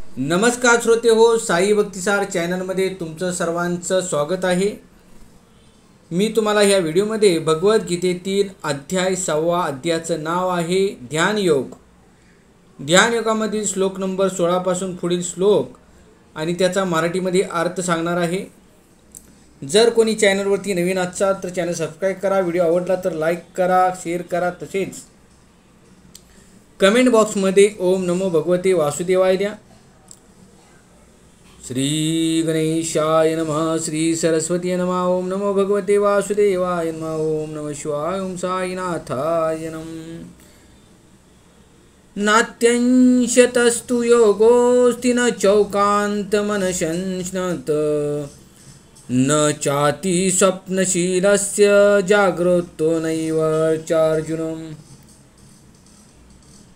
नमस्कार श्रोते हो, साई भक्तिसार चॅनलमध्ये तुमचं सर्वांचं स्वागत आहे। मी तुम्हाला ह्या व्हिडिओमध्ये भगवद्गीतेतील अध्याय 6 अध्यायाचं नाव आहे ध्यान योग। ध्यान योगामधील श्लोक नंबर 16 पासून पुढील श्लोक आणि त्याचा मराठीमध्ये अर्थ सांगणार आहे। जर कोणी चॅनलवरती नवीन असाल तर चॅनल सबस्क्राइब करा, व्हिडिओ आवडला तर लाईक करा, शेअर करा, तसेच कमेंट बॉक्समध्ये ओम नमो भगवते वासुदेवाय द्या। श्री गणेशाय नमः, श्री सरस्वती नमः, ओम नमो भगवते वासुदेवाय नमः, ओम नमः शिवाय, ओम साईनाथाय नमः। नात्यंशतस्तु योगोऽस्ति न चौकान्तमनशंश्नत न चाति स्वप्नशीलस्य जागृतो नैव चार्जुनम।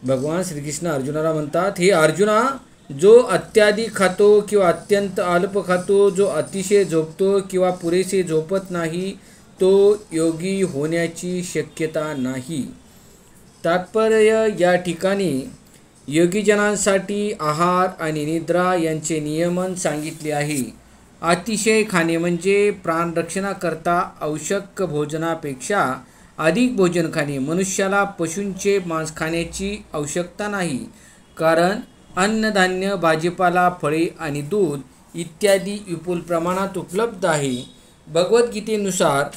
भगवान श्रीकृष्ण अर्जुनाला म्हणतात, हे अर्जुना, जो अत्याधिक खातो किंवा अत्यंत अल्प खातो, जो अतिशय झोपतो किंवा पुरेसे झोपत नाही, तो योगी होण्याची शक्यता नाही। तात्पर्य, या ठिकाणी योगीजनांसाठी आहार आणि निद्रा यांचे नियमन सांगितले आहे। अतिशय खाणे म्हणजे प्राणरक्षणाकरता आवश्यक भोजनापेक्षा अधिक भोजन खाणे। मनुष्याला पशूंचे मांस खाण्याची आवश्यकता नाही, कारण अन्नधान्य, भाजीपाला, फळे आणि दूध इत्यादी विपुल प्रमाणात उपलब्ध आहे। भगवद्गीतेनुसार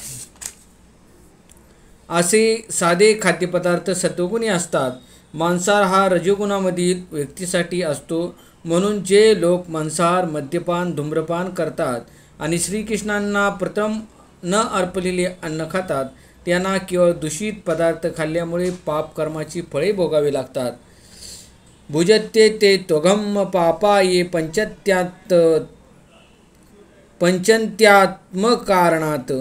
असे साधे खाद्यपदार्थ सत्वगुणी असतात। मांसाहार हा रजोगुणामधील व्यक्तीसाठी असतो, म्हणून जे लोक मांसाहार, मद्यपान, धूम्रपान करतात आणि श्रीकृष्णांना प्रथम न अर्पलेले अन्न खातात, त्यांना केवळ दूषित पदार्थ खाल्ल्यामुळे पाप कर्माची फळे भोगावी लागतात। भुजते ते त्वघम पापा ये पंचंत्यात्मकारणात।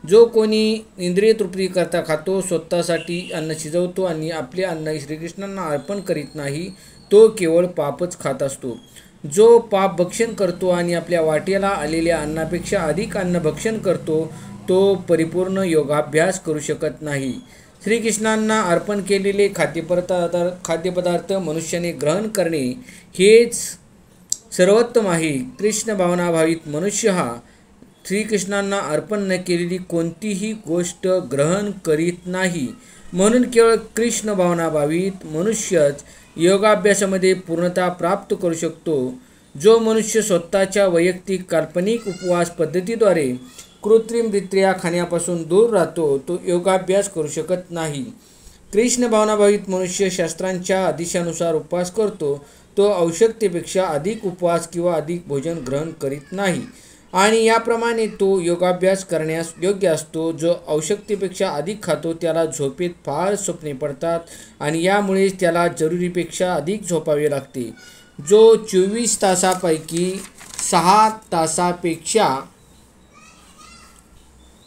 जो कोणी इंद्रिय तृप्ती करता खातो, स्वतःसाठी अन्न शिजवतो आणि आपले अन्न श्रीकृष्णांना अर्पण करीत नाही, तो केवळ पापच खात असतो। जो पाप भक्षण करतो आणि आपल्या वाटेला आलेल्या अन्नापेक्षा अधिक अन्न भक्षण करतो, तो परिपूर्ण योगाभ्यास करू शकत नाही। श्रीकृष्णांना अर्पण केलेले खाद्यपदार्थ मनुष्याने ग्रहण करणे हेच सर्वोत्तम आहे। कृष्ण भावनाभावित मनुष्य हा श्रीकृष्णांना अर्पण न केलेली कोणतीही गोष्ट ग्रहण करीत नाही, म्हणून केवळ कृष्ण भावनाभावित मनुष्यच योगाभ्यासामध्ये पूर्णता प्राप्त करू शकतो। जो मनुष्य स्वतःच्या वैयक्तिक काल्पनिक उपवास पद्धतीद्वारे कृत्रिमरित्या खाण्यापासून दूर राहतो, तो योगाभ्यास करू शकत नाही। कृष्ण भावनाभावित मनुष्य शास्त्रांच्या आदेशानुसार उपवास करतो, तो आवश्यकतेपेक्षा अधिक उपवास किंवा अधिक भोजन ग्रहण करीत नाही आणि याप्रमाणे तो योगाभ्यास करण्यास योग्य असतो। जो आवश्यकतेपेक्षा अधिक खातो, त्याला झोपेत फार स्वप्ने पडतात आणि यामुळेच त्याला जरुरीपेक्षा अधिक झोपावे लागते। जो 24 तासापैकी 6 तासापेक्षा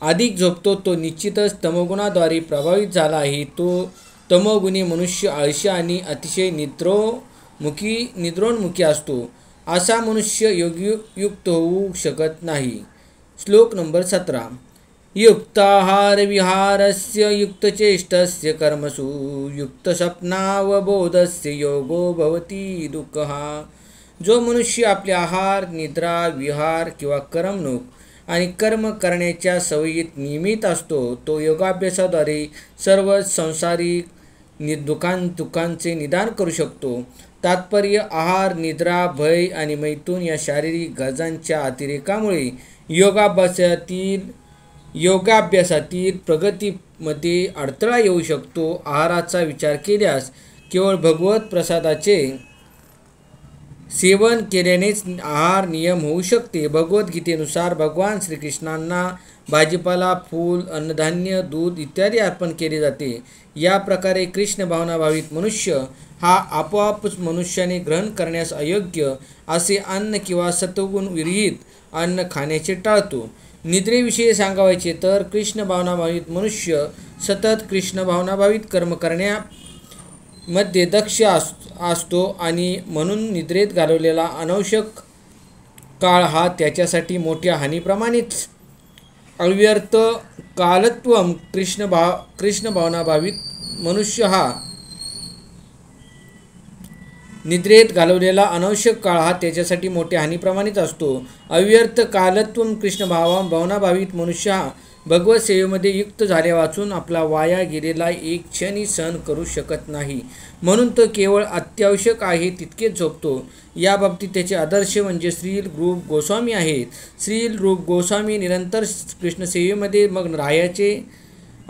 अधिक झोपतो, तो निश्चितच तमोगुणाद्वारे प्रभावित झाला आहे। तो तमोगुणी मनुष्य आळशी आणि अतिशय निद्रोन्मुखी असतो। असा मनुष्य योगयुक्त होऊ शकत नाही। श्लोक नंबर 17। युक्ताहार विहारस्य युक्तचेष्टस्य कर्मसु युक्तस्वप्नावबोधस्य योगो भवति दुःखः। जो मनुष्य आपले आहार, निद्रा, विहार किंवा करमणूक आणि कर्म करण्याच्या सवयीत नियमित असतो, तो योगाभ्यासाद्वारे सर्व संसारिक दुःखांचे निदान करू शकतो। तात्पर्य, आहार, निद्रा, भय आणि मैथुन या शारीरिक गरजांच्या अतिरेकामुळे योगाभ्यासातील प्रगतीमध्ये अडथळा येऊ शकतो। आहाराचा विचार केल्यास केवळ भगवत प्रसादाचे सेवन केल्यानेच आहार नियम होऊ शकते। भगवद्गीतेनुसार भगवान श्रीकृष्णांना भाजीपाला, फूल, अन्नधान्य, दूध इत्यादी अर्पण केले जाते। या प्रकारे कृष्ण भावनाभावित मनुष्य हा आपोआपच मनुष्याने ग्रहण करण्यास अयोग्य असे अन्न किंवा सत्वगुण विरहित अन्न खाण्याचे टाळतो। निद्रेविषयी सांगायचे तर कृष्ण भावनाभावित मनुष्य सतत कृष्ण भावनाभावित कर्म करण्यामध्ये दक्ष असतो आणि म्हणून निद्रेत घालवलेला अनावश्यक काळ हा त्याच्यासाठी मोठ्या हानीप्रमाणेच अव्यर्थ कालत्वम। कृष्ण भावनाभावित मनुष्य हा निद्रेत घालवलेला अनावश्यक काळ हा त्याच्यासाठी मोठ्या हानीप्रमाणेच असतो. अव्यर्थ कालत्वम कृष्ण भावनाभावित मनुष्य हा भगवत सेवेमध्ये युक्त झाल्या वाचून आपला वाया गेलेला एक क्षणही सहन करू शकत नाही. म्हणून तो केवळ अत्यावश्यक आहे तितकेच झोपतो. या बाबतीत त्याचे आदर्श म्हणजे श्रील रूप गोस्वामी आहेत. श्रील रूप गोस्वामी निरंतर कृष्णसेवेमध्ये मग्न राहायचे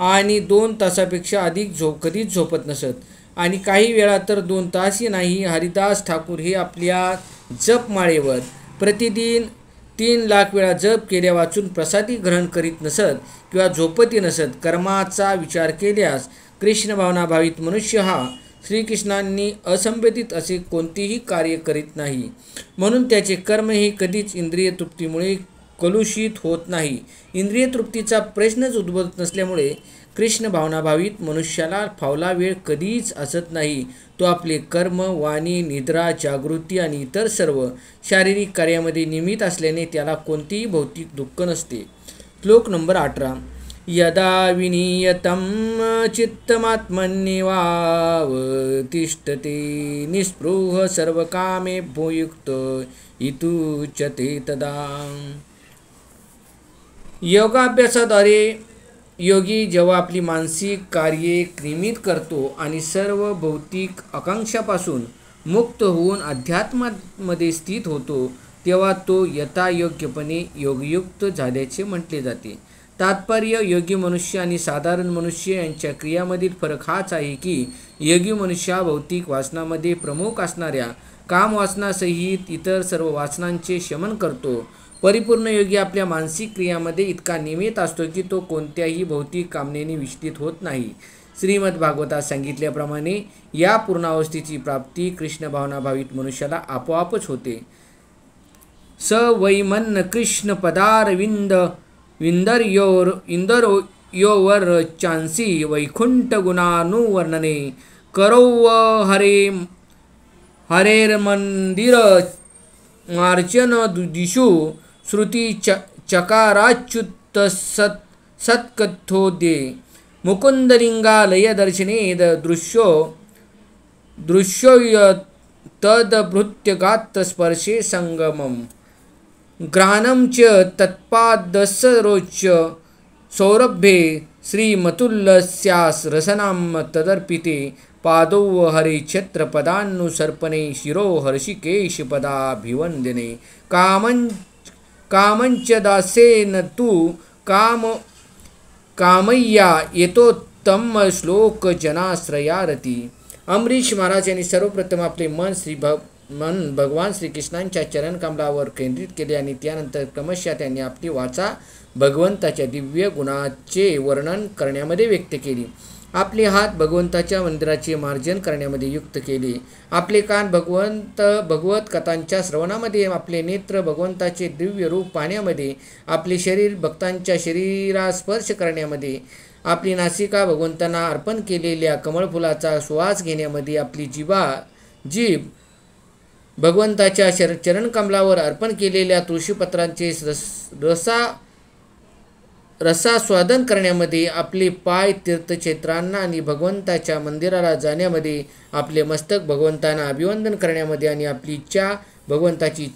आणि 2 तासापेक्षा अधिक कधीच झोपत नसत आणि काही वेळा तर 2 तासही नाही. हरिदास ठाकूर हे आपल्या जपमाळेवर प्रतिदिन 3 लाख वेळा जप केल्या वाचून प्रसादी ग्रहण करीत नसत किंवा झोपती नसत. कर्माचा विचार केल्यास कृष्ण भावनाभावित मनुष्य हा श्रीकृष्णांनी असंबंधित असे कोणतेही कार्य करीत नाही. म्हणून त्याचे कर्म हे कधीच इंद्रिय तृप्तीमुळे कलुषित होत नाही. इंद्रिय तृप्तीचा प्रश्नच उद्भवत नसल्यामुळे कृष्ण भावनाभावित मनुष्याला फावला वेळ कधीच असत नाही. तो आपले कर्म, वाणी, निद्रा, जागृती आणि इतर सर्व शारीरिक कार्यामध्ये निमित्त असल्याने त्याला कोणतेही भौतिक दुःख नसते. श्लोक नंबर 18. यदा विनीयतं चित्तमात्मन्येवावतिष्ठते निःस्पृहः सर्वकामेभ्यो युक्तो इत्युच्यते तदा. योगाभ्यासाद्वारे योगी जेव्हा आपली मानसिक कार्ये नियमित करतो आणि सर्व भौतिक आकांक्षापासून मुक्त होऊन अध्यात्मामध्ये स्थित होतो तेव्हा तो यथायोग्यपणे योगयुक्त झाल्याचे म्हटले जाते. तात्पर्य योगी मनुष्य आणि साधारण मनुष्य यांच्या क्रियामधील फरक हाच आहे की योगी मनुष्य हा भौतिक वासनामध्ये प्रमुख असणाऱ्या कामवासनासहित इतर सर्व वासनांचे शमन करतो. परिपूर्ण योगी आपल्या मानसिक क्रियामध्ये इतका नियमित असतो की तो कोणत्याही भौतिक कामनेने विचलित होत नाही. श्रीमद भागवतात सांगितल्याप्रमाणे या पूर्णावस्थेची प्राप्ती कृष्ण भावनाभावित मनुष्याला आपोआपच होते. स वैमन्न कृष्ण पदारविंद इंदरोयोवर चांसी वैकुंठ गुणानुवर्णने करौ हरेर्मंदिर मार्जन दिशु श्रुती चकाराच्युत सत्कथोद्ये मुकुंदलिंगालय दर्शनेद दृश्यो तद्भृत्यगात्र स्पर्शे संगमम ग्रानं च तत्पादसरोच सौरभ्ये श्रीमतुल्लस्यास रसनां तदर्पिते पादौ हरे छत्रपदानुसर्पणे शिरो हर्षिकेशपदाभिवंदने कामंच दासेन तु कामय्या येतोत्तम श्लोक जनाश्रयारती. अमरीश महाराज यांनी सर्वप्रथम आपले मन भगवान श्रीकृष्णांच्या चरणकमलावर केंद्रित केले आणि त्यानंतर क्रमशः त्यांनी आपली वाचा भगवंताच्या दिव्य गुणाचे वर्णन करण्यामध्ये व्यक्त केली. आपले हात भगवंताच्या मंदिराचे मार्जन करण्यामध्ये युक्त केले. आपले कान भगवत कथांच्या श्रवणामध्ये, आपले नेत्र भगवंताचे दिव्य रूप पाहण्यामध्ये, आपले शरीर भक्तांच्या शरीरास स्पर्श करण्यामध्ये, आपली नासिका भगवंतांना अर्पण केलेल्या कमळफुलाचा सुवास घेण्यामध्ये, आपली जीभ भगवंताच्या चरणकमलावर अर्पण केलेल्या तुळशीपत्रांचे रसास्वादन करण्यामध्ये, आपले पाय तीर्थक्षेत्रांना आणि भगवंताच्या मंदिराला जाण्यामध्ये, आपले मस्तक भगवंतांना अभिवंदन करण्यामध्ये आणि आपली इच्छा भगवंताची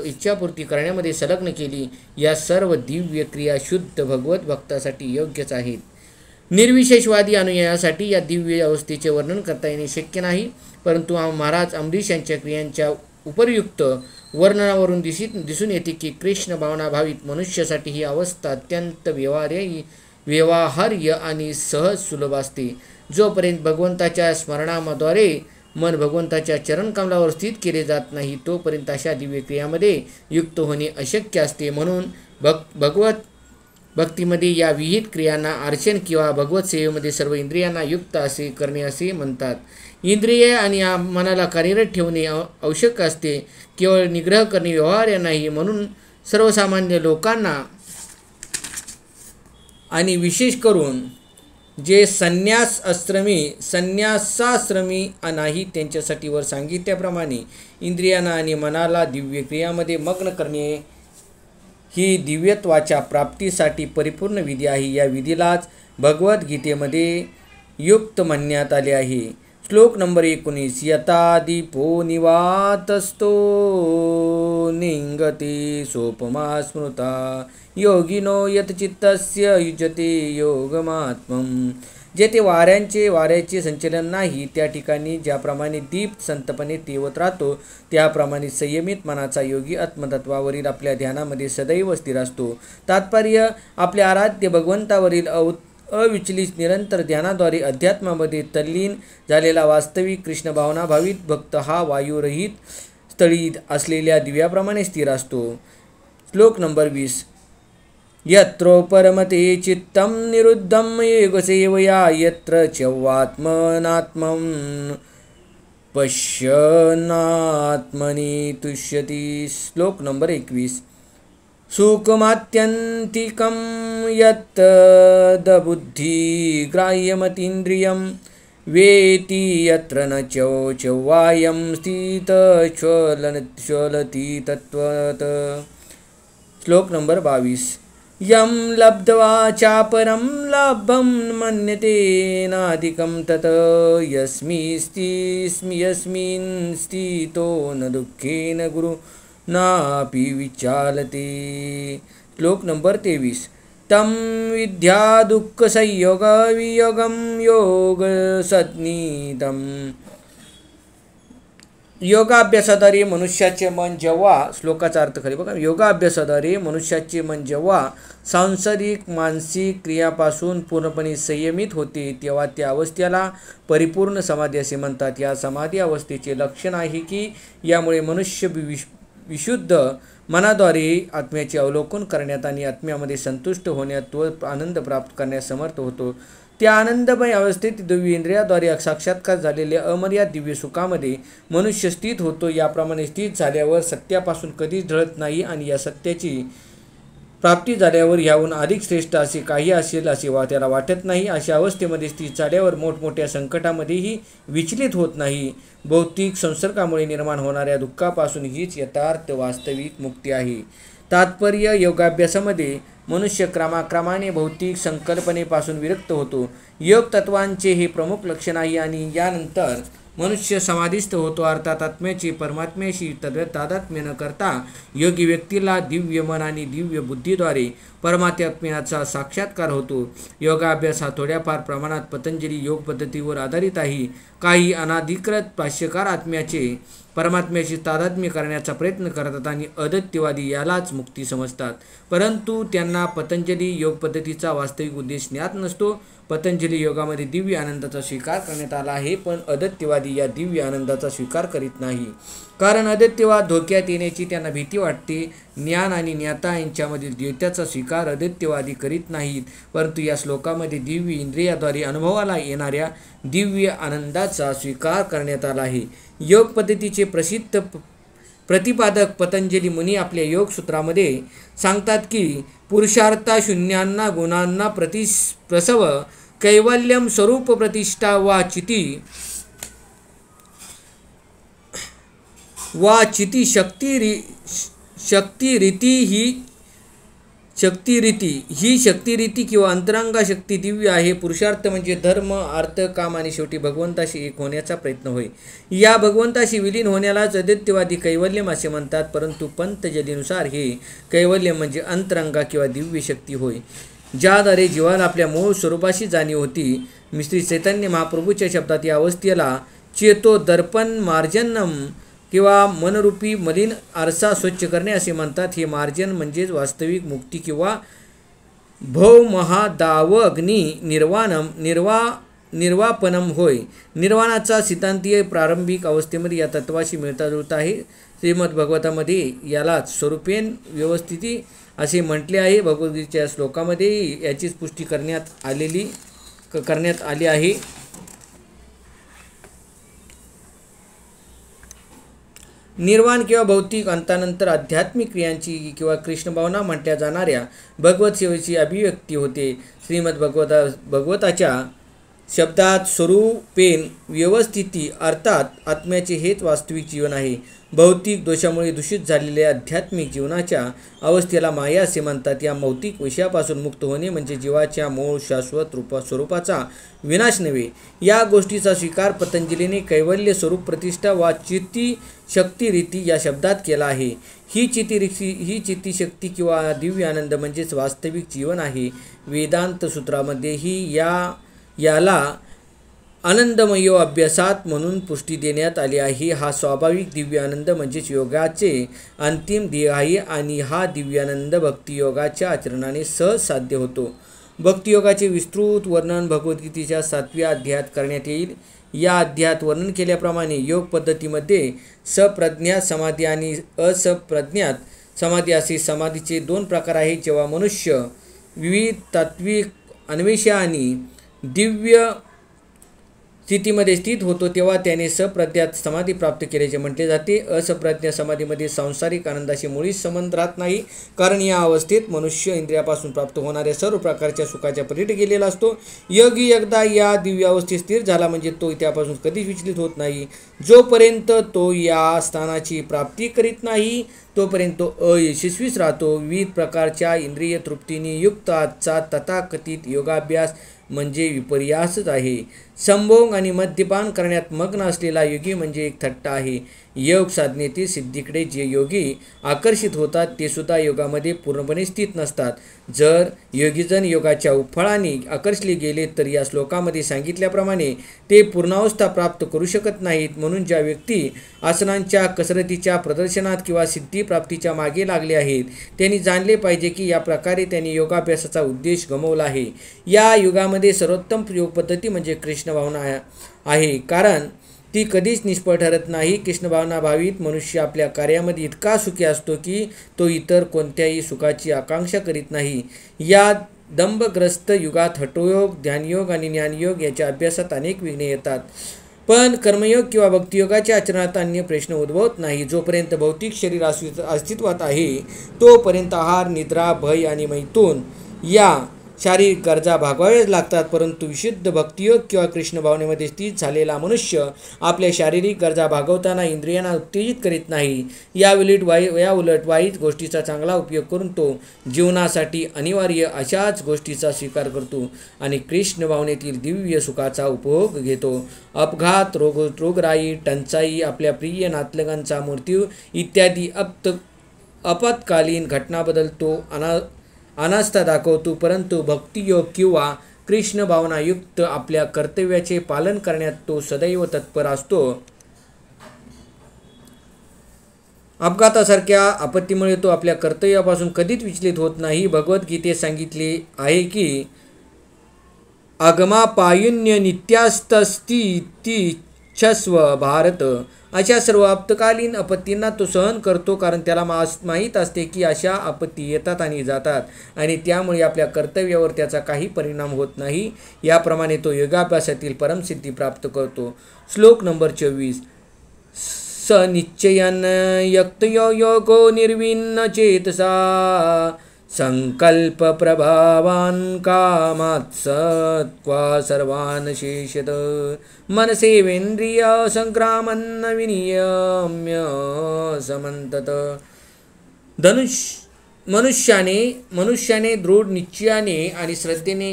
इच्छापूर्ती करण्यामध्ये संलग्न केली. या सर्व दिव्य क्रिया शुद्ध भगवत भक्तासाठी योग्यच आहेत. निर्विशेषवादी अनुयायासाठी या दिव्य अवस्थेचे वर्णन करता येणे शक्य नाही. परंतु महाराज अमरीश यांच्या क्रियांच्या उपयुक्त वर्णनावरून दिसून येते की कृष्ण भावनाभावित मनुष्यासाठी ही अवस्था अत्यंत व्यवहार्य आणि सहज सुलभ असते. जोपर्यंत भगवंताच्या स्मरणाद्वारे मन भगवंताच्या चरणकमलावर स्थित केले जात नाही तोपर्यंत अशा दिव्य क्रियामध्ये युक्त होणे अशक्य असते. म्हणून भगवत भक्तीमध्ये या विहित क्रियांना अर्चन किंवा भगवत सेवेमध्ये सर्व इंद्रियांना युक्त असे करणे असे म्हणतात. इंद्रिय आणि मनाला कार्यरत ठेवणे आवश्यक असते. केवळ निग्रह करणे व्यवहार्य नाही. म्हणून सर्वसामान्य लोकांना आणि विशेष करून जे संन्यासाश्रमी नाही त्यांच्यासाठी वर सांगितल्याप्रमाणे इंद्रियांना आणि मनाला दिव्य क्रियामध्ये मग्न करणे ही दिव्यत्वाच्या प्राप्तीसाठी परिपूर्ण विधी आहे. या विधीलाच भगवद्गीतेमध्ये युक्त म्हणण्यात आले आहे. श्लोक नंबर 19. यथा दीपो निवातस्तो निंगते सोपमा स्मृता योगिनो यतचित्तस्य युजते योगमात्मम्. जेथे वाऱ्याचे संचलन नाही त्या ठिकाणी ज्याप्रमाणे दीप संतपणे तेवत राहतो त्याप्रमाणे संयमित मनाचा योगी आत्मतत्वावरील आपल्या ध्यानामध्ये सदैव स्थिर असतो. तात्पर्य, आपल्या आराध्य भगवंतावरील अविचलित निरंतर ध्यानाद्वारे अध्यात्मामध्ये तल्लीन झालेला वास्तविक कृष्ण भावना भावित भक्त हा वायुरहित स्थळी असलेल्या दिव्याप्रमाणे स्थिर असतो. श्लोक नंबर 20. यत्रो परमते चित्तं निरुद्धं योगसेवया यत्र चैवात्मनात्मं पश्यन्नात्मनि तुष्यति. श्लोक नंबर 21. सुखमात्यन्तिकं यत् दबुद्धिग्राह्यमतीन्द्रियं वेति यत्र न चौवायं स्थितश्चलति तत्त्वत्. श्लोक नंबर 22. यं लब्ध्वा चापरं लाभं मन्यते नाधिकं तत् यस्मिन् स्थितो न दुःखेन गुरु नापि विचालते. श्लोक नंबर 23. तं विद्या दुःखसंयोग वियोगं योगसन्निधं. योगाभ्यासाद्वारे मनुष्याचे मन जेव्हा, श्लोकाचा अर्थ खाली बघा, योगाभ्यासाद्वारे मनुष्याचे मन जेव्हा सांसारिक मानसिक क्रियापासून पूर्णपणे संयमित होते तेव्हा त्या अवस्थेला परिपूर्ण समाधी असे म्हणतात. या समाधी अवस्थेचे लक्षण आहे की यामुळे मनुष्य विशुद्ध मनाद्वारे आत्म्याचे अवलोकन करण्यात आणि आत्म्यामध्ये संतुष्ट होण्यात व आनंद प्राप्त करण्यास समर्थ होतो. त्या आनंदमय अवस्थेत दिव्य इंद्रियाद्वारे साक्षात्कार झालेल्या अमर्याद दिव्य सुखामध्ये मनुष्य स्थित होतो. याप्रमाणे स्थित झाल्यावर सत्यापासून कधीच ढळत नाही आणि या सत्याची प्राप्ती झाल्यावर ह्याहून अधिक श्रेष्ठ असे काही असेल असे त्याला वाटत नाही. अशा अवस्थेमध्ये स्थित झाल्यावर मोठमोठ्या संकटामध्येही विचलित होत नाही. भौतिक संसर्गामुळे निर्माण होणाऱ्या दुःखापासून हीच यथार्थ वास्तविक मुक्ती आहे. तात्पर्य, योगाभ्यासामध्ये मनुष्य क्रमाक्रमाने भौतिक संकल्पनेपासून विरक्त होतो. योग तत्वांचे हे प्रमुख लक्षण आहे आणि यानंतर मनुष्य समाधिस्थ होतो. अर्थात आत्म्याचे परमात्म्याशी तादात्म्य न करता योगी व्यक्तीला दिव्य मन आणि दिव्य बुद्धीद्वारे परमात्म्याचा साक्षात्कार होतो. योगाभ्यास हा थोड्याफार प्रमाणात पतंजली योग पद्धतीवर आधारित आहे. काही अनाधिकृत भाष्यकार आत्म्याचे परमात्म्याशी तादात्म्य करण्याचा प्रयत्न करतात आणि अद्वैतवादी यालाच मुक्ती समजतात, परंतु त्यांना पतंजली योग पद्धतीचा वास्तविक उद्देश ज्ञात नसतो. पतंजली योगामध्ये दिव्य आनंदाचा स्वीकार करण्यात आला आहे, पण अद्वैतवादी या दिव्य आनंदाचा स्वीकार करीत नाही, कारण अद्वैतवाद धोक्यात येण्याची त्यांना भीती वाटते. ज्ञान आणि ज्ञाता यांच्यामधील द्वैताचा स्वीकार अद्वैतवादी करीत नाहीत, परंतु या श्लोकामध्ये दिव्य इंद्रियाद्वारे अनुभवाला येणाऱ्या दिव्य आनंदाचा स्वीकार करण्यात आला आहे. योग पद्धतीचे प्रसिद्ध प्रतिपादक पतंजली मुनी आपल्या योग सूत्रामध्ये सांगतात की पुरुषार्था शून्यांना गुणांना प्रसव कैवल्यम स्वरूप प्रतिष्ठा वा चिती ही शक्तिरीती किंवा अंतरांगा शक्ती दिव्य आहे. पुरुषार्थ म्हणजे धर्म, अर्थ, काम आणि शेवटी भगवंताशी एक होण्याचा प्रयत्न होय. या भगवंताशी विलीन होण्यालाच अद्वैतवादी कैवल्यम असे म्हणतात, परंतु पतंजलीनुसार हे कैवल्यम म्हणजे अंतरंगा किंवा दिव्य शक्ती होय, ज्याद्वारे जीवाला आपल्या मूळ स्वरूपाशी जाणीव होती. श्री चैतन्य महाप्रभूच्या शब्दात या अवस्थेला चेतो दर्पण मार्जनम किंवा मनरूपी मलिन आरसा स्वच्छ करणे असे म्हणतात. हे मार्जन म्हणजेच वास्तविक मुक्ती किंवा भवमहादावग्नी निर्वापनम होय. निर्वाणाचा सिद्धांतीय प्रारंभिक अवस्थेमध्ये या तत्वाशी मिळता जुळता आहे. श्रीमद भगवतामध्ये यालाच स्वरूपेन व्यवस्थिती असे म्हटले आहे. भगवद्गीतेच्या श्लोकामध्येही याचीच पुष्टी करण्यात आली आहे. निर्वाण किंवा भौतिक अंतानंतर आध्यात्मिक क्रियांची किंवा कृष्णभावना म्हटल्या जाणाऱ्या भगवत सेवेची अभिव्यक्ती होते. श्रीमद भगवताच्या शब्दात स्वरूपेन व्यवस्थिती अर्थात आत्म्याचे हेच वास्तविक जीवन आहे. भौतिक दोषामुळे दूषित झालेल्या आध्यात्मिक जीवनाच्या अवस्थेला माया असे म्हणतात. या भौतिक विषयापासून मुक्त होणे म्हणजे जीवाच्या मूळ शाश्वत स्वरूपाचा विनाश नव्हे. या गोष्टीचा स्वीकार पतंजलीने कैवल्य स्वरूप प्रतिष्ठा वा चित्ती शक्ती रीती या शब्दात केला आहे. ही चित्ती शक्ती किंवा दिव्य आनंद म्हणजेच वास्तविक जीवन आहे. वेदांत सूत्रामध्येही याला आनंदमयो अभ्यासात म्हणून पुष्टी देण्यात आली आहे. हा स्वाभाविक दिव्य आनंद म्हणजेच योगाचे अंतिम ध्येय आहे आणि हा दिव्यानंद भक्तियोगाच्या आचरणाने सहज साध्य होतो. भक्तियोगाचे विस्तृत वर्णन भगवद्गीतेच्या 7व्या अध्यायात करण्यात येईल. या अध्यायात वर्णन केल्याप्रमाणे योग पद्धतीमध्ये सप्रज्ञात समाधी आणि असप्रज्ञात समाधी असे समाधीचे 2 प्रकार आहेत. जेव्हा मनुष्य विविध तात्विक अन्वेषा आणि दिव्य स्थितीमध्ये स्थित होतो तेव्हा त्याने सप्रज्ञात समाधी प्राप्त केल्याचे म्हटले जाते. असप्रज्ञात समाधीमध्ये सांसारिक आनंदाशी मुळीच संबंध राहत नाही, कारण या अवस्थेत मनुष्य इंद्रियापासून प्राप्त होणाऱ्या सर्व प्रकारच्या सुखाच्या पलीकडे गेलेला असतो. योगी एकदा या दिव्य अवस्थेत स्थिर झाला म्हणजे तो त्यापासून कधीच विचलित होत नाही. जोपर्यंत तो या स्थानाची प्राप्ती करीत नाही तोपर्यंत तो अयशस्वीच राहतो. विविध प्रकारच्या इंद्रिय तृप्तीने युक्त आजचा तथाकथित योगाभ्यास म्हणजे विपर्यासच आहे. संभोग आणि मद्यपान करण्यात मग्न असलेला योगी म्हणजे एक थट्टा आहे. योग साधनेतील सिद्धीकडे जे योगी आकर्षित होतात ते सुद्धा योगामध्ये पूर्णपणे स्थित नसतात. जर योगीजन योगाच्या फळाने आकर्षले गेले तर या श्लोकामध्ये सांगितल्याप्रमाणे ते पूर्णावस्था प्राप्त करू शकत नाहीत. म्हणून ज्या व्यक्ती आसनांच्या कसरतीच्या प्रदर्शनात किंवा सिद्धी प्राप्तीच्या मागे लागले आहेत त्यांनी जाणले पाहिजे की या प्रकारे त्यांनी योगाभ्यासाचा उद्देश गमावला आहे. या युगामध्ये सर्वोत्तम योग पद्धती म्हणजे कृष्ण भावना आहे, कारण ती कधीच निष्फळ ठरत नाही. कृष्ण भावना भावित मनुष्य आपल्या कार्यामध्ये इतका सुखी असतो की तो इतर कोणत्याही सुखाची आकांक्षा करीत नाही. या दंभग्रस्त युगात हठयोग, ध्यानयोग आणि ज्ञानयोग याच्या अभ्यासात अनेक विघ्ने येतात, पण कर्मयोग किंवा भक्तियोगाच्या आचरणात अन्य प्रश्न उद्भवत नाही. जोपर्यंत भौतिक शरीर अस्तित्वात आहे तोपर्यंत आहार, निद्रा, भय आणि मैथून या शारीरिक गरजा भागवाव्याच लागतात. परंतु विशुद्ध भक्तियोग किंवा कृष्ण भावनेमध्ये स्थित झालेला मनुष्य आपल्या शारीरिक गरजा भागवताना इंद्रियांना उत्तेजित करीत नाही. या उलट वाईट गोष्टीचा चांगला उपयोग करून तो जीवनासाठी अनिवार्य अशाच गोष्टीचा स्वीकार करतो आणि कृष्ण भावनेतील दिव्य सुखाचा उपभोग घेतो. अपघात, रोगराई, टंचाई, आपल्या प्रिय नातलगांचा मृत्यू इत्यादी आपत्कालीन घटनाबद्दल तो अनास्था दाखवतो, परंतु भक्तियोग किंवा कृष्ण भावनायुक्त आपल्या कर्तव्याचे पालन करण्यात तो सदैव तत्पर असतो. अपघातासारख्या आपत्तीमुळे तो आपल्या कर्तव्यापासून कधीच विचलित होत नाही. भगवद्गीतेत सांगितले आहे की आगमापायुन्य नित्यास्तस्ती छस्व भारत. अशा सर्व आपत्कालीन आपत्तींना तो सहन करतो, कारण त्याला माहीत असते की अशा आपत्ती येतात आणि जातात आणि त्यामुळे आपल्या कर्तव्यावर त्याचा काही परिणाम होत नाही. याप्रमाणे तो योगाभ्यासातील परमसिद्धी प्राप्त करतो. श्लोक नंबर 24. स निश्चयन यक्तयो योगो निर्विन्न चेतसा संकल्प प्रभावान कामात् सत्वा सर्वान् शेषत मनसेवेंद्रिय संक्रामन्न विनियम्य समंतत. मनुष्याने दृढ निश्चयाने आणि श्रद्धेने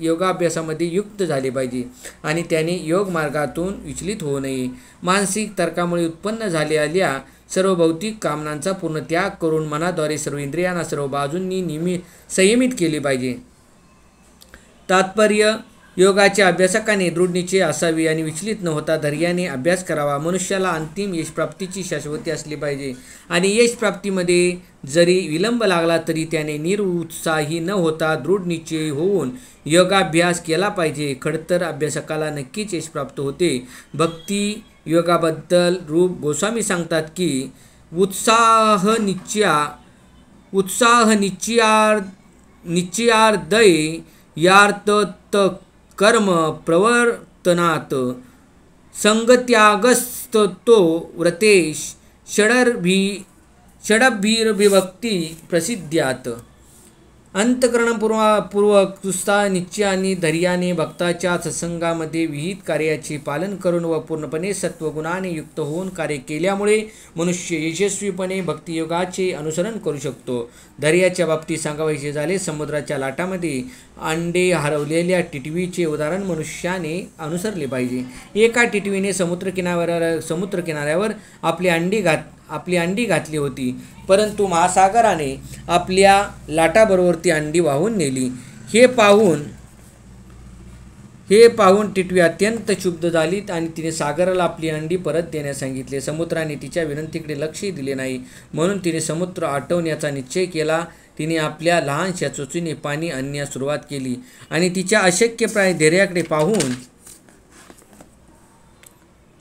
योगाभ्यासामध्ये युक्त झाले पाहिजे आणि त्याने योग मार्गातून विचलित होऊ नये. मानसिक तर्कामुळे उत्पन्न झालेल्या सर्व भौतिक कामनांचा पूर्ण त्याग करून मनाद्वारे सर्व इंद्रियांना सर्व बाजूंनी संयमित केले पाहिजे. तात्पर्य: योगाच्या अभ्यासकाने दृढ निश्चय असावी आणि विचलित न होता धैर्याने अभ्यास करावा. मनुष्याला अंतिम यशप्राप्तीची शाश्वती असली पाहिजे आणि यशप्राप्तीमध्ये जरी विलंब लागला तरी त्याने निरुत्साही न होता दृढ निश्चय होऊन योगाभ्यास केला पाहिजे. खडतर अभ्यासकाला नक्कीच यश प्राप्त होते. भक्ती योगाबद्दल रूप गोस्वामी सांगतात की उत्साह निश्चयार्दय यार्थ कर्म प्रवर्तनात संगत्यागस्तो व्रते षडभिर्विभक्ती प्रसिद्ध्यात. अंतःकरणपूर्वक उत्साह निश्चय आणि धैर्याने भक्ताच्या सत्संगामध्ये विहित कार्याचे पालन करून व पूर्णपणे सत्वगुणाने युक्त होऊन कार्य केल्यामुळे मनुष्य यशस्वीपणे भक्तियोगाचे अनुसरण करू शकतो. धैर्याच्या बाबतीत सांगायचे झाले, समुद्राच्या लाटामध्ये अंडे हरवलेल्या टिटवीचे उदाहरण मनुष्याने अनुसरले पाहिजे. एका टिटवीने समुद्रकिनाऱ्यावर आपली अंडी घातली होती, परंतु महासागराने आपल्या लाटाबरोबर ती अंडी वाहून नेली. हे पाहून टिटवी अत्यंत क्षुब्ध झाली आणि तिने सागराला आपली अंडी परत देण्यास सांगितले. समुद्राने तिच्या विनंतीकडे लक्षही दिले नाही, म्हणून तिने समुद्र आटवण्याचा निश्चय केला. तिने आपल्या लहानशा चोचीने पाणी आणण्यास सुरुवात केली आणि तिच्या अशक्यप्राय धैर्याकडे पाहून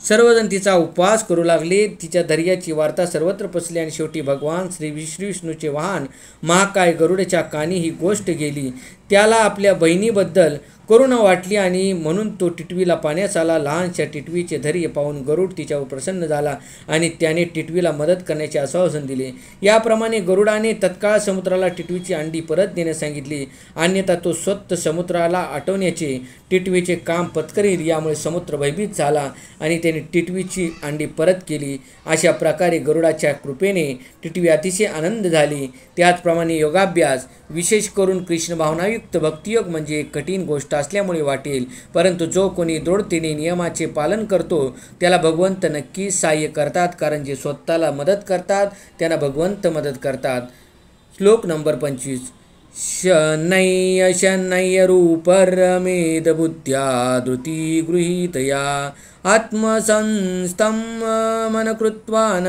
सर्वजण तिचा उपवास करू लागले. तिच्या धैर्याची वार्ता सर्वत्र पसरली आणि शेवटी भगवान श्री विष्णूचे वाहन महाकाय गरुडच्या कानी ही गोष्ट गेली. त्याला आपल्या बहिणीबद्दल करुणा वाटली आणि म्हणून तो टिटवीला पाण्यास आला. लहानशा टिटवीचे धैर्य पाहून गरुड तिच्यावर प्रसन्न झाला आणि त्याने टिटवीला मदत करण्याचे आश्वासन दिले. याप्रमाणे गरुडाने तत्काळ समुद्राला टिटवीची अंडी परत देण्यास सांगितली, अन्यथा तो स्वतः समुद्राला आटवण्याचे टिटवीचे काम पत्करील. यामुळे समुद्र भयभीत झाला आणि त्याने टिटवीची अंडी परत केली. अशा प्रकारे गरुडाच्या कृपेने टिटवी अतिशय आनंद झाली. त्याचप्रमाणे योगाभ्यास, विशेष करून कृष्ण भावनायुक्त भक्तियोग म्हणजे एक कठीण गोष्ट असल्यामुळे वाटेल, परंतु जो कोणी दृढतेने नियमाचे पालन करतो त्याला भगवंत नक्कीच सहाय्य करतात, कारण जे स्वतःला मदत करतात त्यांना भगवंत मदत करतात. श्लोक नंबर 25. शनैः रूपरमेद बुद्ध्या धृती गृहीतया आत्मसंस्थं मन कृत्वा न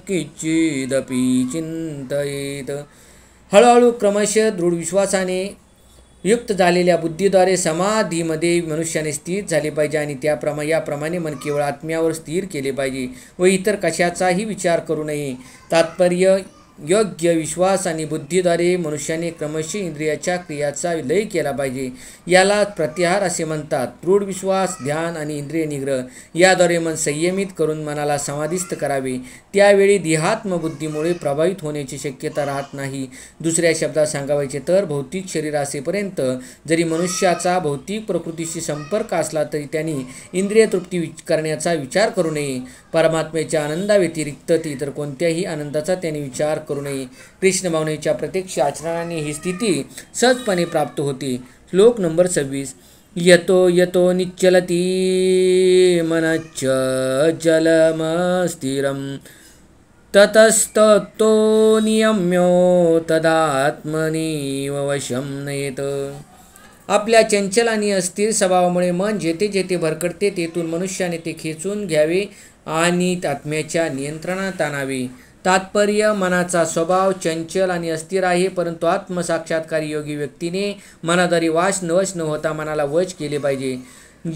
किंचिदपि चिंतयेत. हळूहळू क्रमशः दृढ विश्वासाने युक्त झालेल्या बुद्धीद्वारे समाधीमध्ये मनुष्याने स्थिर झाले पाहिजे आणि याप्रमाणे मन केवळ आत्म्यावर स्थिर केले पाहिजे व इतर कशाचाही विचार करू नये. तात्पर्य, योग्य विश्वास आणि बुद्धीद्वारे मनुष्याने क्रमशः इंद्रियाच्या क्रियाचा लय केला पाहिजे. याला प्रत्याहार असे म्हणतात. दृढ विश्वास, ध्यान आणि इंद्रिय निग्रह याद्वारे मन संयमित करून मनाला समाधिस्थ करावे. त्यावेळी देहात्मबुद्धीमुळे प्रभावित होण्याची शक्यता राहत नाही. दुसऱ्या शब्दात सांगायचे तर भौतिक शरीर असेपर्यंत जरी मनुष्याचा भौतिक प्रकृतीशी संपर्क असला तरी त्यांनी इंद्रिय तृप्ती करण्याचा विचार करू नये. परमात्म्याच्या आनंदाव्यतिरिक्त इतर कोणत्याही आनंदाचा त्यांनी विचार करू नये. कृष्ण भावनेच्या प्रत्यक्ष आचरणाने ही स्थिती सहजपणे प्राप्त होते. श्लोक नंबर 26. यतो यतो निश्चलती मनश्च जलमस्थिरं ततस्ततो नियम्यो तदात्मनीव वशं नयेत. आपल्या चंचल आणि अस्थिर स्वभावामुळे मन जेथे जेथे भरकटते तेथून मनुष्याने ते खेचून घ्यावे आणि आत्म्याच्या नियंत्रणात आणावे. तात्पर्य, मनाचा स्वभाव चंचल आणि अस्थिर आहे, परंतु आत्मसाक्षात्कारी योगी व्यक्तीने मनाद्वारे वश न होता मनाला वश केले पाहिजे.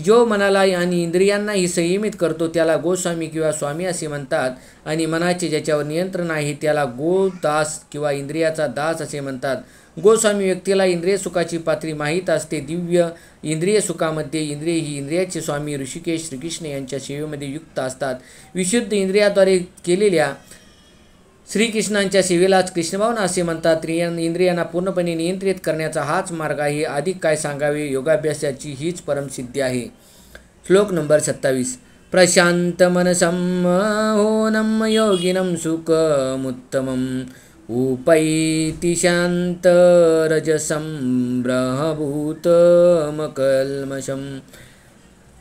जो मनाला आणि इंद्रियांनाही संयमित करतो त्याला गोस्वामी किंवा स्वामी असे म्हणतात आणि मनाचे ज्याच्यावर नियंत्रण आहे त्याला गोदास किंवा इंद्रियाचा दास असे म्हणतात. गोस्वामी व्यक्तीला इंद्रिय सुखाची पातळी माहीत असते. दिव्य इंद्रिय सुखामध्ये इंद्रिय ही इंद्रियाचे स्वामी ऋषिकेश श्रीकृष्ण यांच्या सेवेमध्ये युक्त असतात. विशुद्ध इंद्रियाद्वारे केलेल्या श्रीकृष्णांच्या सेवेलाच कृष्णभावना असे म्हणतात. इंद्रियांना पूर्णपणे नियंत्रित करण्याचा हाच मार्ग आहे. अधिक काय सांगावे, योगाभ्यासाची हीच परमसिद्धी आहे. श्लोक नंबर 27. प्रशांत मनसं होनं योगिनं सुखमुत्तमं उपैति शांत रजसं ब्रह्मभूतमकल्मषम्.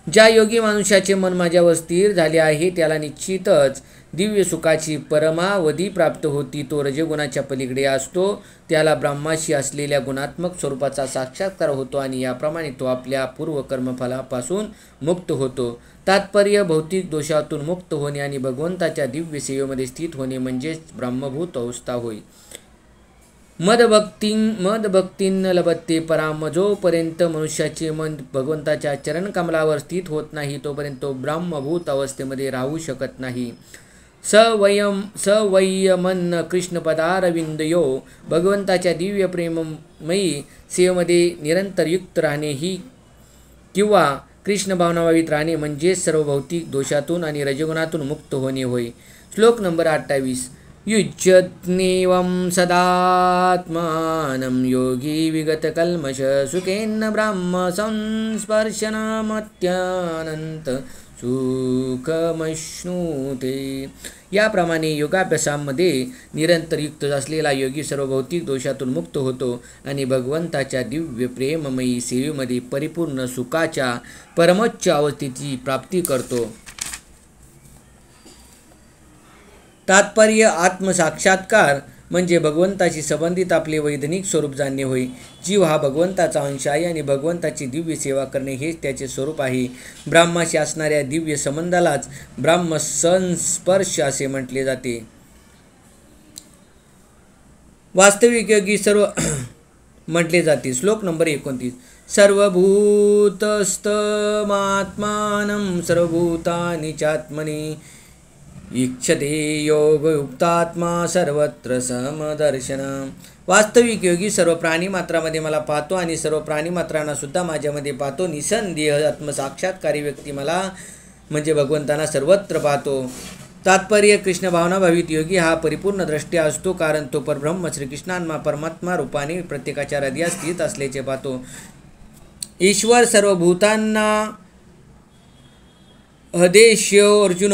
ज्या योगी मनुष्याचे मन माझ्यावर स्थिर झाले आहे त्याला निश्चितच दिव्य सुखाची परमावधी प्राप्त होती. तो रजगुणाच्या पलीकडे असतो. त्याला ब्रह्माशी असलेल्या गुणात्मक स्वरूपाचा साक्षात्कार होतो आणि याप्रमाणे तो आपल्या पूर्वकर्मफलापासून मुक्त होतो. तात्पर्य, भौतिक दोषातून मुक्त होणे आणि भगवंताच्या दिव्य सेवेमध्ये स्थित होणे म्हणजेच ब्रह्मभूत अवस्था होय. मदभक्तीन लभते पराम. जोपर्यंत मनुष्याचे मन भगवंताच्या चरणकमलावर स्थित होत नाही तोपर्यंत तो ब्रह्मभूत अवस्थेमध्ये राहू शकत नाही. सवयमन कृष्णपदारविंदयो. भगवंताच्या दिव्य प्रेममयी सेवेमध्ये निरंतर युक्त राहणे ही किंवा कृष्ण भावनाभावित राहणे म्हणजेच सर्व भौतिक दोषातून आणि रजगुणातून मुक्त होणे होय. श्लोक नंबर 28. युज्यत्नेवं सदात्मानं योगी विगतकल्मष सुखेन ब्रह्म संस्पर्शनामत्यानंत सुखमश्नुते. याप्रमाणे योगाभ्यासामध्ये निरंतर युक्त असलेला योगी सर्व भौतिक दोषातून मुक्त होतो आणि भगवंताच्या दिव्य प्रेममयी सेवेमध्ये परिपूर्ण सुखाच्या परमोच्च अवस्थेची प्राप्ती करतो. तात्पर्य: आत्मसाक्षात्कार म्हणजे भगवंताशी संबंधित आपले वैधानिक स्वरूप जाणणे होय. जीव हा भगवंताचा अंश आहे आणि भगवंताची दिव्य सेवा करणे हेच त्याचे स्वरूप आहे. ब्रह्माशी असणाऱ्या दिव्य संबंधालाच ब्रह्मसंस्पर्श असे म्हटले जाते. वास्तविक योगी सर्व म्हटले जाते. श्लोक नंबर 29. सर्वभूतस्थमात्मानं सर्वभूतानि चात्मनि इच्छते योगयुक्तात्मा सर्वत्र समदर्शन. वास्तविक योगी सर्व प्राणीमात्रामध्ये मला पाहतो आणि सर्व प्राणीमात्रांना सुद्धा माझ्यामध्ये पाहतो. निसंदेह आत्मसाक्षात्कारी व्यक्ती मला म्हणजे भगवंतांना सर्वत्र पाहतो. तात्पर्य: कृष्ण भावनाभावित योगी हा परिपूर्ण द्रष्टी असतो, कारण तो परब्रह्म श्रीकृष्णांना परमात्मा रूपाने प्रत्येकाच्या हृदयात स्थित असल्याचे पाहतो. ईश्वर सर्व भूतांना हदेश्य अर्जुन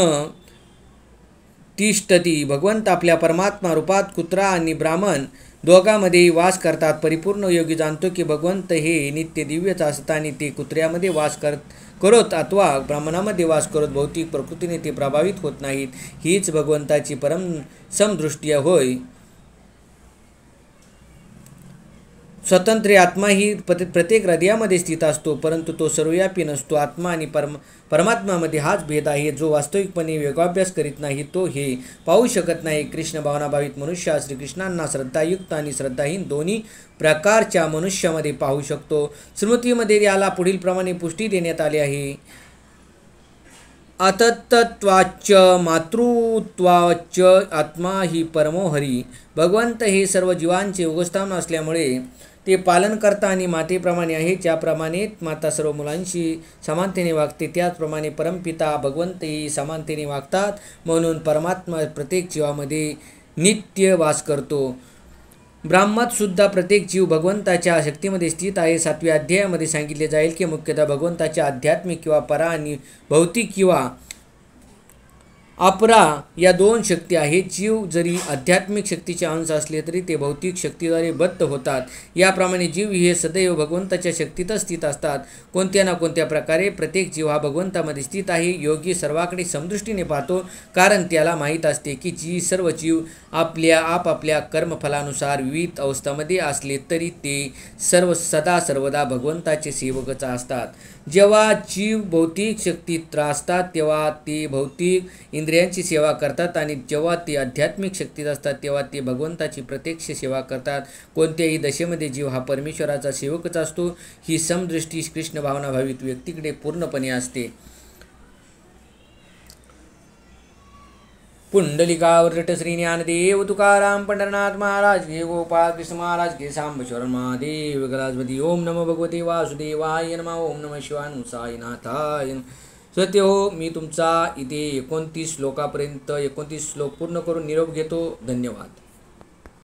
तिष्ठती. भगवंत आपल्या परमात्मा रूपात कुत्रा आणि ब्राह्मण दोघांमध्ये वास करतात. परिपूर्ण योगी जाणतो की भगवंत हे नित्य दिव्यच असतात आणि ते कुत्र्यामध्ये वास करत अथवा ब्राह्मणामध्ये वास करत भौतिक प्रकृतीने ते प्रभावित होत नाहीत. हीच भगवंताची परम समदृष्टी होय. स्वतंत्र आत्मा ही प्रत्येक हृदयामध्ये स्थित असतो, परंतु तो सर्वव्यापी नसतो. आत्मा आणि परमात्म्यामध्ये हाच भेद आहे. जो वास्तविकपणे योगाभ्यास करीत नाही तो हे पाहू शकत नाही. कृष्ण भावनाभावित मनुष्य श्रीकृष्णांना श्रद्धायुक्त आणि श्रद्धाहीन दोन्ही प्रकारच्या मनुष्यामध्ये पाहू शकतो. स्मृतीमध्ये याला पुढील प्रमाणे पुष्टी देण्यात आली आहे. अतत्त्वाच्च मातृत्वाच्च आत्मा ही परमो हरी. भगवंत हे सर्व जीवांचे उगमस्थान असल्यामुळे ते पालनकर्ता आणि मातेप्रमाणे आहे. ज्याप्रमाणे माता सर्व मुलांशी समानतेने वागते त्याचप्रमाणे परमपिता भगवंतही समानतेने वागतात. म्हणून परमात्मा प्रत्येक जीवामध्ये नित्य वास करतो. ब्राह्मणात सुद्धा प्रत्येक जीव भगवंताच्या शक्तीमध्ये स्थित आहे. 7व्या अध्यायामध्ये सांगितले जाईल की मुख्यतः भगवंताच्या आध्यात्मिक किंवा परा आणि भौतिक किंवा अपरा या दोन शक्ती आहेत. जीव जरी आध्यात्मिक शक्तीचे अंश असले तरी ते भौतिक शक्तीद्वारे बद्ध होतात. याप्रमाणे जीव हे सदैव भगवंताच्या शक्तीतच स्थित असतात. कोणत्या ना कोणत्या प्रकारे प्रत्येक जीव हा भगवंतामध्ये स्थित आहे. योगी सर्वाकडे समदृष्टीने पाहतो, कारण त्याला माहीत असते की सर्व जीव आपापल्या कर्मफलानुसार विविध अवस्थांमध्ये असले तरी ते सर्व सदा सर्वदा भगवंताचे सेवकच असतात. जेव्हा जीव भौतिक शक्तीत त्रासतात तेव्हा ते भौतिक इंद्रियांची सेवा करतात आणि जेव्हा ते आध्यात्मिक शक्तीत असतात तेव्हा ते भगवंताची प्रत्यक्ष सेवा करतात. कोणत्याही दशेमध्ये जीव हा परमेश्वराचा सेवकच असतो. ही समदृष्टी कृष्ण भावनाभावित व्यक्तीकडे पूर्णपणे असते. पुंडलिकावरट श्री ज्ञानदेव तुकाराम पंढरनाथ महाराज के, गोपाळ कृष्ण महाराज के, सांबेश्वर महादेव गलाजपती. ओम नमो भगवते वासुदेवाय नमः. ओम नमः शिवाय साईनाथाय. सत्य हो, मी तुमचा इथे 29 श्लोकापर्यंत 29 श्लोक पूर्ण करून निरोप घेतो. धन्यवाद.